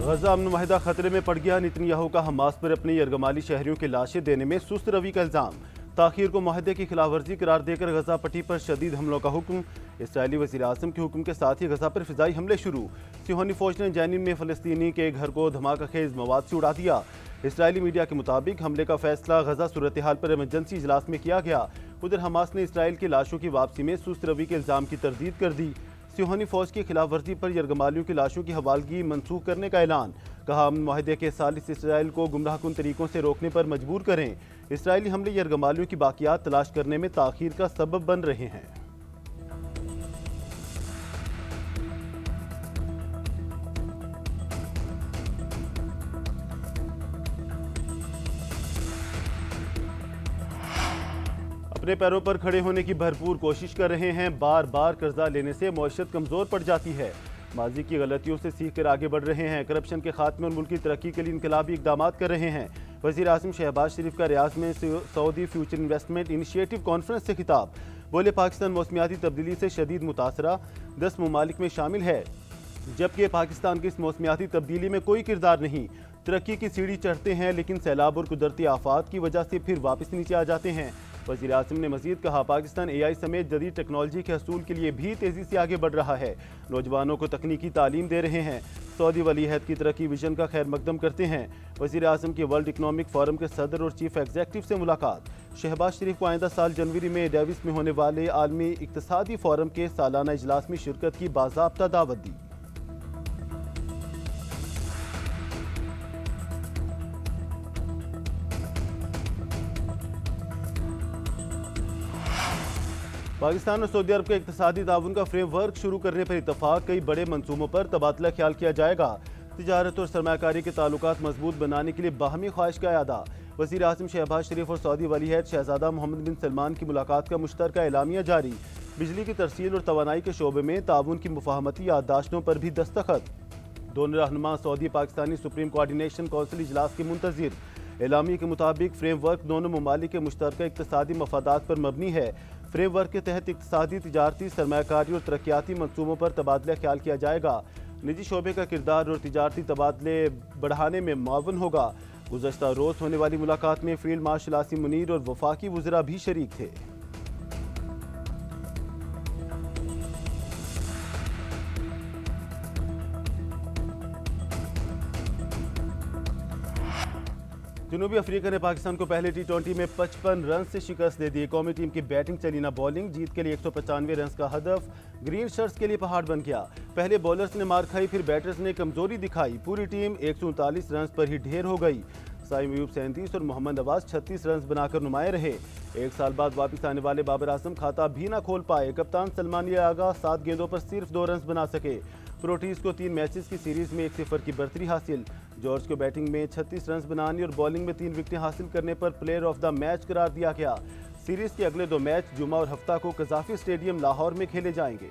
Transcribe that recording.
गजा अमन माहिदा खतरे में पड़ गया। नेतन्याहू का हमास पर अपने यरगमाली शहरियों की लाशें देने में सुस्त रवि का इल्जाम। ताखीर को माहिदे की खिलाफवर्जी करार देकर गजा पट्टी पर शदीद हमलों का हुक्म। इसराइली वज़ीर आज़म के हुक्म के साथ ही गजा पर फिजाई हमले शुरू। सिहोनी फौज ने जैनिन में फ़लस्तीनी के घर को धमाका खेज मवाद से उड़ा दिया। इसराइली मीडिया के मुताबिक हमले का फैसला गजा सूरत हाल पर इमरजेंसी इजलास में किया गया। उधर हमास ने इसराइल की लाशों की वापसी में सुस्त रवि के इल्जाम की तरदीद कर दी। सिहोनी फौज की खिलाफ वर्जी पर यरगमालियों की लाशों की हवालगी मनसूख करने का ऐलान। कहा, अमन माहिदे के सालिस इसराइल को गुमराहकुन तरीकों से रोकने पर मजबूर करें। इसराइली हमले यरगमालियों की बाकियात तलाश करने में ताखीर का सबब बन रहे हैं। अपने पैरों पर खड़े होने की भरपूर कोशिश कर रहे हैं। बार बार कर्जा लेने से मईशत कमजोर पड़ जाती है। माजी की गलतियों से सीख कर आगे बढ़ रहे हैं। करप्शन के खात्मे और मुल्क की तरक्की के लिए इनकलाबी इकदाम कर रहे हैं। वज़ीर आज़म शहबाज शरीफ का रियाज में Saudi future investment initiative conference से खिताब। बोले, पाकिस्तान मौसमियाती तब्दीली से शदीद मुतासरा 10 ममालिक में शामिल है, जबकि पाकिस्तान की इस मौसमियाती तब्दीली में कोई किरदार नहीं। तरक्की की सीढ़ी चढ़ते हैं लेकिन सैलाब और कुदरती आफात की वजह से फिर वापस नीचे आ जाते हैं। वज़ीर आज़म ने मज़ीद कहा, पाकिस्तान AI समेत जदीद टेक्नोलॉजी के हसूल के लिए भी तेज़ी से आगे बढ़ रहा है। नौजवानों को तकनीकी तालीम दे रहे हैं। सऊदी वली अहद की तरक्की विजन का खैर मकदम करते हैं। वज़ीर आज़म की वर्ल्ड इकनॉमिक फोरम के सदर और चीफ एग्जीक्यूटिव से मुलाकात। शहबाज शरीफ को आइंदा साल जनवरी में डेविस में होने वाले आलमी इक्तिसादी फोरम के सालाना इजलास में शिरकत की बाज़ाब्ता दावत दी। पाकिस्तान और सऊदी अरब के इक्तिसादी ताउन का फ्रेमवर्क शुरू करने पर इतफाक। कई बड़े मंसूबों पर तबादला ख्याल किया जाएगा। तिजारत और सरमायाकारी के ताल्लुकात मजबूत बनाने के लिए बाहमी ख्वाहिश का अदा। वज़ीर आज़म शहबाज शरीफ और सऊदी वली अहद शहजादा मोहम्मद बिन सलमान की मुलाकात का मुश्तरका एलामिया जारी। बिजली की तरसील और तवानाई के शोबे में ताउन की मुफाहमती याददाश्तों पर भी दस्तखत। दोनों रहनुमा Saudi Pakistani supreme coordination council इजलास के मुंतज़िर। एलामिया के मुताबिक फ्रेमवर्क दोनों ममालिक के मुश्तरका इक्तिसादी मफादात पर मबनी है। फ्रेमवर्क के तहत इक्तिसादी, तिजारती, सरमायाकारी और तरक्याती मंसूबों पर तबादला ख्याल किया जाएगा। निजी शोबे का किरदार और तिजारती तबादले बढ़ाने में मुआवन होगा। गुज़श्ता रोज़ होने वाली मुलाकात में फील्ड मार्शल आसिम मुनीर और वफाकी वज़रा भी शरीक थे। जनूबी अफ्रीका ने पाकिस्तान को पहले T20 में 55 रन से शिकस्त दे दी। कौमी टीम की बैटिंग चली ना बॉलिंग। जीत के लिए 195 रन का हदफ ग्रीन शर्ट्स के लिए पहाड़ बन गया। पहले बॉलर्स ने मार खाई, फिर बैटर्स ने कमजोरी दिखाई। पूरी टीम 139 रन पर ही ढेर हो गई। साइम अयूब 37 और मोहम्मद नवाज 36 रन बनाकर नुमाए रहे। एक साल बाद वापस आने वाले बाबर आजम खाता भी ना खोल पाए। कप्तान सलमान आगा 7 गेंदों पर सिर्फ 2 रन बना सके। प्रोटीज को 3 मैचेस की सीरीज में 1-0 की बढ़तरी हासिल। जॉर्ज को बैटिंग में 36 रन बनाने और बॉलिंग में 3 विकेटें हासिल करने पर प्लेयर ऑफ द मैच करार दिया गया। सीरीज के अगले 2 मैच जुमा और हफ्ता को कज़ाफी स्टेडियम लाहौर में खेले जाएंगे।